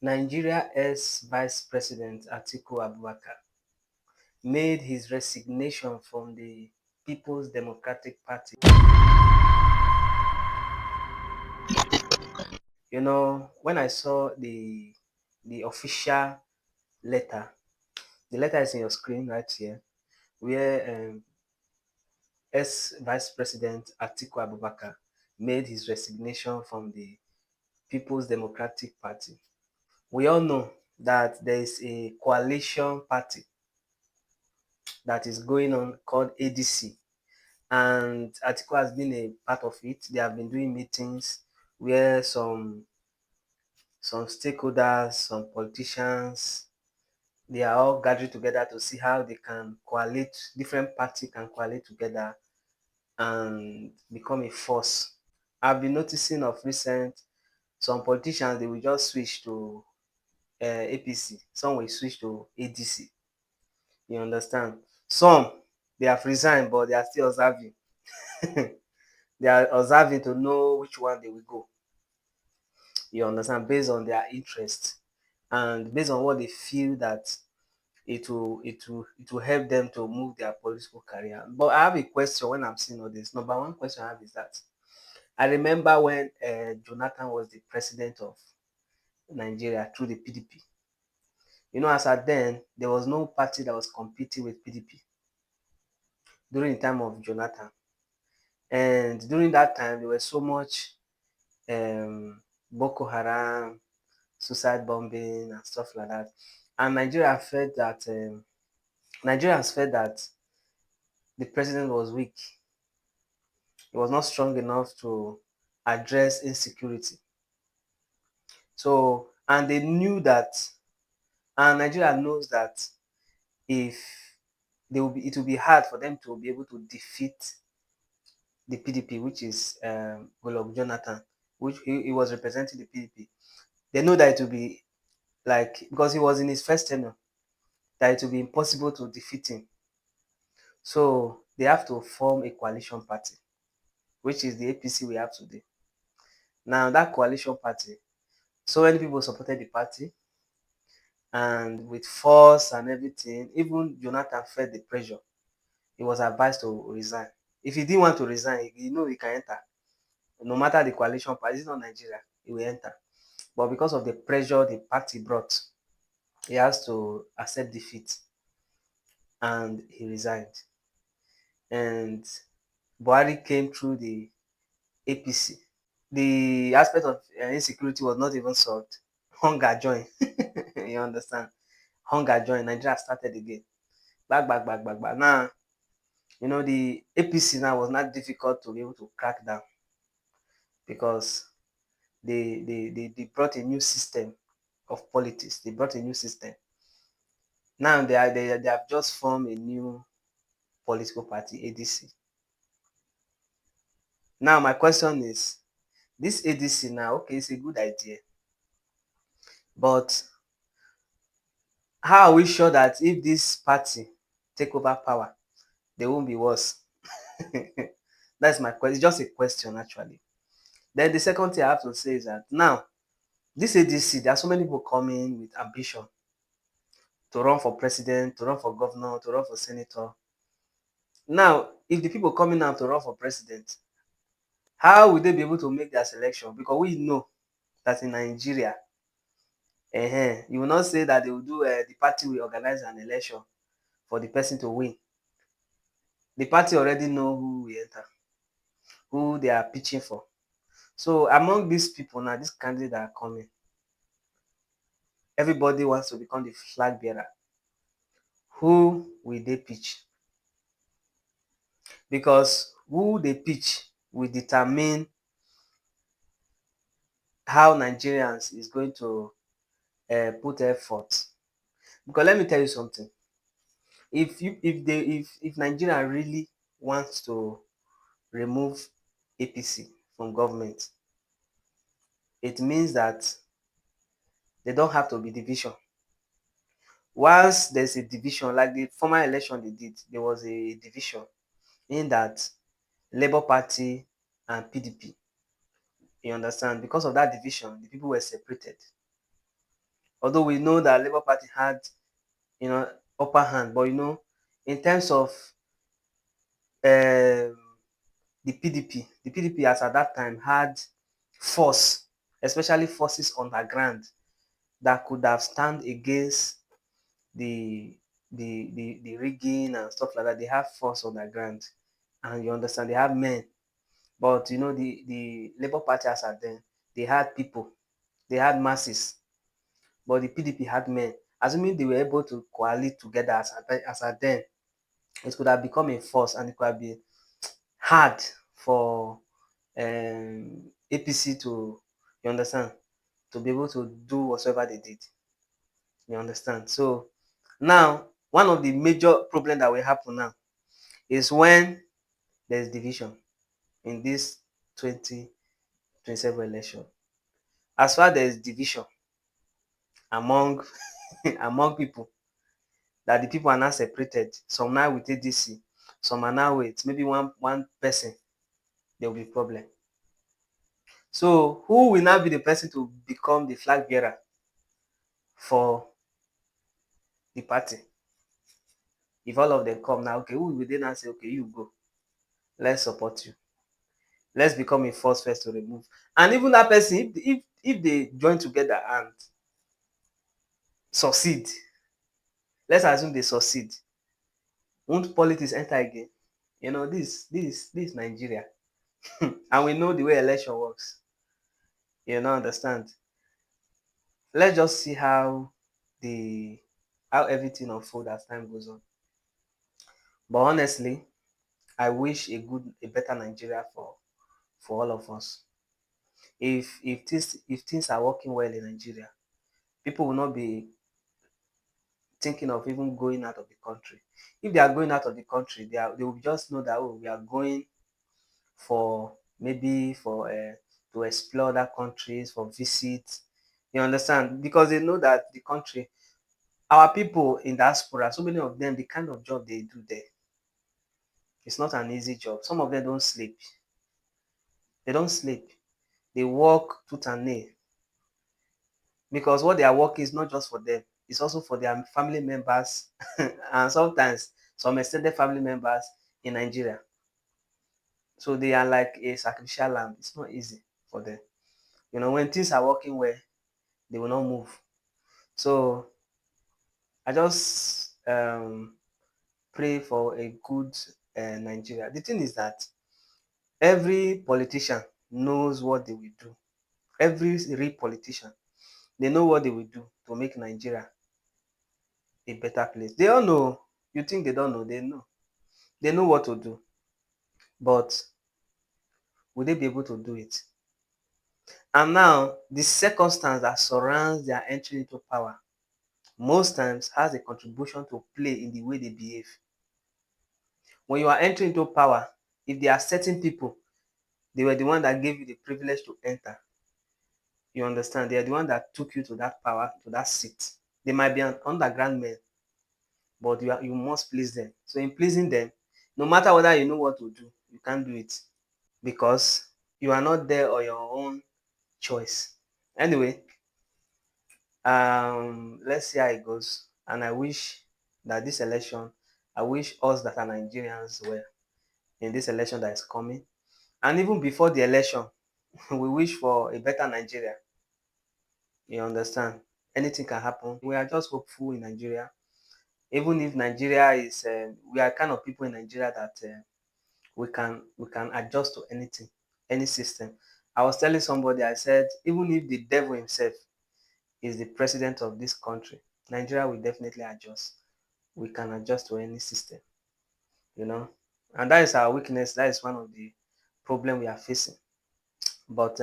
Nigeria ex-Vice President Atiku Abubakar made his resignation from the People's Democratic Party. You know, when I saw the official letter, the letter is in your screen right here, where ex-Vice President Atiku Abubakar made his resignation from the People's Democratic Party. We all know that there is a coalition party that is going on called ADC, and Atiku has been a part of it. They have been doing meetings where some stakeholders, some politicians, they are all gathering together to see how they can coalesce, different parties can coalesce together and become a force. I've been noticing of recent, some politicians, they will just switch to APC, some will switch to ADC. You understand? Some, they have resigned, but they are still observing. They are observing to know which one they will go. You understand? Based on their interest and based on what they feel that it will help them to move their political career. But I have a question when I'm seeing all this. Number one question I have is that I remember when Jonathan was the president of Nigeria through the PDP. You know, as at then, there was no party that was competing with PDP during the time of Jonathan. And during that time, there was so much Boko Haram, suicide bombing, and stuff like that. And Nigerians felt that the president was weak. He was not strong enough to address insecurity. So, and they knew that, and Nigeria knows that if it will be hard for them to be able to defeat the PDP, which is Goodluck Jonathan, which he was representing the PDP. They know that it will be like, because he was in his first tenure, that it will be impossible to defeat him. So they have to form a coalition party, which is the APC we have today. Now that coalition party, so many people supported the party, and with force and everything, even Jonathan felt the pressure. He was advised to resign. If he didn't want to resign, he know he can enter. No matter the coalition party, it's not Nigeria, he will enter. But because of the pressure the party brought, he has to accept defeat and he resigned. And Buhari came through the APC. The aspect of insecurity was not even solved. Hunger joined. You understand? Hunger joined. Nigeria started again. Back. Now, you know, the APC now was not difficult to be able to crack down because they brought a new system of politics. They brought a new system. Now they have just formed a new political party, ADC. Now my question is, this ADC now, okay, it's a good idea, but how are we sure that if this party take over power, they won't be worse? That's my question. It's just a question actually. Then the second thing I have to say is that now this ADC, there are so many people coming with ambition to run for president, to run for governor, to run for senator. Now, if the people coming out to run for president, how will they be able to make their selection? Because we know that in Nigeria, you will not say that they will do the party will organize an election for the person to win. The party already know who will enter, who they are pitching for. So among these people now, these candidates that are coming, everybody wants to become the flag bearer. Who will they pitch? Because who they pitch will determine how Nigerians is going to put effort. Because let me tell you something. If Nigeria really wants to remove APC from government, it means that they don't have to be division. Once there's a division, like the former election they did, there was a division in that Labour Party and PDP. You understand? Because of that division, the people were separated. Although we know that Labour Party had, upper hand, but in terms of um the PDP as at that time had force, especially forces on the ground that could have stand against the the rigging and stuff like that. They have force on the ground, and you understand they have men. But the Labour Party as at then, they had people, they had masses, but the PDP had men. Assuming they were able to coalesce together as at then, it could have become a force, and it could have been hard for APC to, you understand, to be able to do whatsoever they did. You understand? So now, one of the major problems that will happen now is when there's division in this 2027 election. As far as there's division among among people, that the people are now separated, some now with ADC, some are now with maybe one person, there will be problem. So who will now be the person to become the flag bearer for the party? If all of them come now, okay, who will they now say, okay, you go, let's support you, let's become a force first to remove? And even that person, if they join together and succeed, let's assume they succeed, won't politics enter again? This Nigeria. And we know the way election works. You know, understand? Let's just see how everything unfolds as time goes on. But honestly, I wish a better Nigeria for all of us. If things are working well in Nigeria, people will not be thinking of even going out of the country. If they are going out of the country, they will just know that, oh, we are going for maybe for to explore other countries, for visits. You understand? Because they know that the country, our people in diaspora, so many of them, the kind of job they do there, it's not an easy job. Some of them don't sleep. They don't sleep. They work tooth and nail, because what they are working is not just for them, it's also for their family members and sometimes some extended family members in Nigeria. So they are like a sacrificial lamb. It's not easy for them. When things are working well, they will not move. So I just pray for a good Nigeria. The thing is that every politician knows what they will do. Every real politician, they know what they will do to make Nigeria a better place. They all know. You think they don't know? They know. They know what to do. But will they be able to do it? And now, the circumstance that surrounds their entry into power most times has a contribution to play in the way they behave. When you are entering into power, if there are certain people, they were the one that gave you the privilege to enter. You understand? They are the one that took you to that power, to that seat. They might be an underground man, but you must please them. So in pleasing them, no matter whether you know what to do, you can't do it, because you are not there on your own choice. Anyway, let's see how it goes. And I wish that this election, I wish us that are Nigerians well in this election that is coming. And even before the election, we wish for a better Nigeria. You understand? Anything can happen. We are just hopeful in Nigeria. Even if Nigeria is, we are kind of people in Nigeria that we can adjust to anything, any system. I was telling somebody, I said, even if the devil himself is the president of this country, Nigeria will definitely adjust. We can adjust to any system, you know. And that is our weakness. That is one of the problem we are facing. But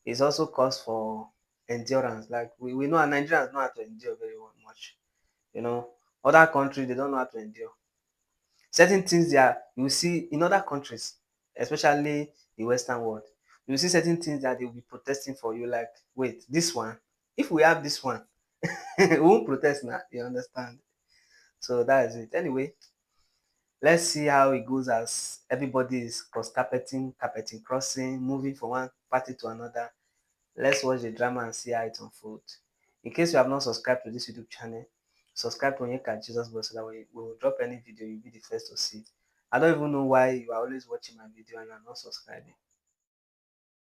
it's also cause for endurance. Like we know, Nigerians know how to endure very much. Other countries, they don't know how to endure. Certain things there, you see in other countries, especially the Western world, you see certain things that they will be protesting for. You like, wait, this one, if we have this one, we won't protest now. You understand? So that is it. Anyway, let's see how it goes as everybody is carpeting crossing, moving from one party to another. Let's watch the drama and see how it unfolds. In case you have not subscribed to this YouTube channel, subscribe to Onyeka Jesus Boy so that when we will drop any video, you'll be the first to see it. I don't even know why you are always watching my video and you are not subscribing.